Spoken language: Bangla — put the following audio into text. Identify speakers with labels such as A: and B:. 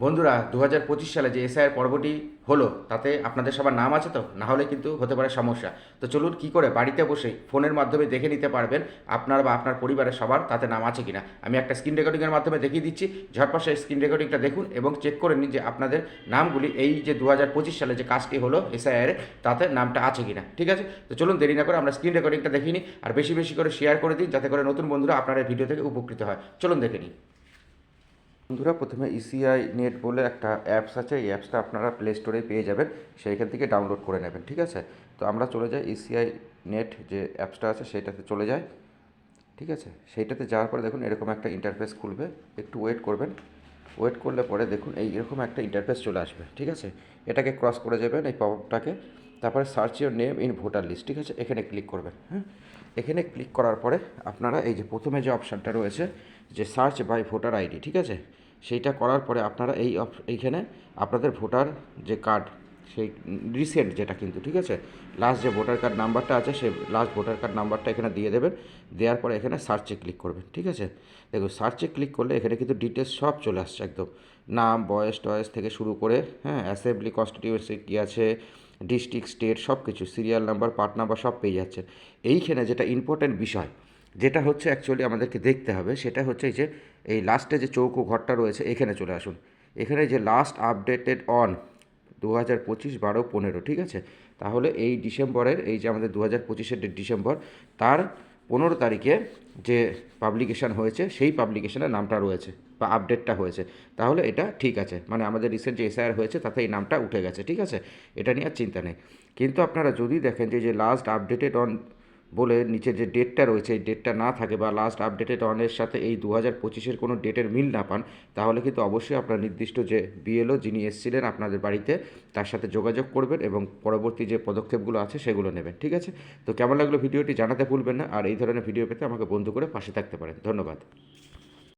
A: বন্ধুরা 2025 সালে যে এসআইআর পর্বটি হলো তাতে আপনাদের সবার নাম আছে তো? না হলে কিন্তু হতে পারে সমস্যা। তো চলুন কী করে বাড়িতে বসেই ফোনের মাধ্যমে দেখে নিতে পারবেন আপনার বা আপনার পরিবারের সবার তাতে নাম আছে কিনা। আমি একটা স্ক্রিন রেকর্ডিংয়ের মাধ্যমে দেখিয়ে দিচ্ছি, ঝটপট সেই স্ক্রিন রেকর্ডিংটা দেখুন এবং চেক করে নিন যে আপনাদের নামগুলি এই যে 2025 সালে যে কাজটি হলো এসআইআর তাতে নামটা আছে কিনা। ঠিক আছে, তো চলুন দেরি না করে আমরা স্ক্রিন রেকর্ডিংটা দেখিয়ে নিই, আর বেশি বেশি করে শেয়ার করে দিন যাতে করে নতুন বন্ধুরা আপনার এই ভিডিও থেকে উপকৃত হয়। চলুন দেখে নিই। বন্ধুরা, প্রথমে ইসিআই নেট বলে একটা অ্যাপস আছে, এই অ্যাপসটা আপনারা প্লে স্টোরে পেয়ে যাবেন, সেইখান থেকে ডাউনলোড করে নেবেন। ঠিক আছে, তো আমরা চলে যাই ইসিআই নেট যে অ্যাপসটা আছে সেইটাতে চলে যাই। ঠিক আছে, সেইটাতে যাওয়ার পরে দেখুন এরকম একটা ইন্টারফেস খুলবে, একটু ওয়েট করবেন। ওয়েট করলে পরে দেখুন এইরকম একটা ইন্টারফেস চলে আসবে। ঠিক আছে, এটাকে ক্রস করে যাবেন এই পপআপটাকে, তারপরে search your name in voter list. ঠিক আছে, এখানে ক্লিক করবেন। হ্যাঁ, এখানে ক্লিক করার পরে আপনারা এই যে প্রথমে যে অপশানটা রয়েছে যে সার্চ বাই ভোটার আইডি, ঠিক আছে, সেইটা করার পরে আপনারা এইখানে আপনাদের ভোটার যে কার্ড সেই রিসেন্ট যেটা কিন্তু, ঠিক আছে, লাস্ট যে ভোটার কার্ড নাম্বারটা আছে সেই লাস্ট ভোটার কার্ড নাম্বারটা এখানে দিয়ে দেবেন। দেওয়ার পরে এখানে সার্চে ক্লিক করবেন। ঠিক আছে, দেখুন সার্চে ক্লিক করলে এখানে কিন্তু ডিটেলস সব চলে আসছে একদম, নাম বয়স টয়স থেকে শুরু করে, হ্যাঁ, অ্যাসেম্বলি কনস্টিটিউয়েন্সি কী আছে, ডিস্ট্রিক্ট স্টেট সব কিছু, সিরিয়াল নাম্বার পার্ট নাম্বার সব পেয়ে যাচ্ছে। এইখানে যেটা ইম্পর্ট্যান্ট বিষয় যেটা হচ্ছে অ্যাকচুয়ালি আমাদেরকে দেখতে হবে সেটা হচ্ছে এই যে এই লাস্টে যে চৌকো ঘরটা রয়েছে এখানে চলে আসুন। এখানে যে লাস্ট আপডেটেড অন 2025/12/15, ঠিক আছে, তাহলে এই ডিসেম্বরের এই যে আমাদের 2025-এর ডিসেম্বর তার 15 তারিখে যে পাবলিকেশান হয়েছে সেই পাবলিকেশানের নামটা রয়েছে বা আপডেটটা হয়েছে, তাহলে এটা ঠিক আছে, মানে আমাদের রিসেন্ট যে এসআইআর হয়েছে তাতে এই নামটা উঠে গেছে। ঠিক আছে, এটা নিয়ে আর চিন্তা নেই। কিন্তু আপনারা যদি দেখেন যে লাস্ট আপডেটেড অন বলে নিচে যে ডেটটা রয়েছে এই ডেটটা না থাকে বা লাস্ট আপডেটেড অনের সাথে এই 2025-এর কোনো ডেটের মিল না পান, তাহলে কিন্তু অবশ্যই আপনার নির্দিষ্ট যে বিএলও যিনি এসেছিলেন আপনাদের বাড়িতে তার সাথে যোগাযোগ করবেন এবং পরবর্তী যে পদক্ষেপগুলো আছে সেগুলো নেবেন। ঠিক আছে, তো কেমন লাগলো ভিডিওটি জানাতে ভুলবেন না, আর এই ধরনের ভিডিও পেতে আমাকে বন্ধু করে পাশে থাকতে পারেন। ধন্যবাদ।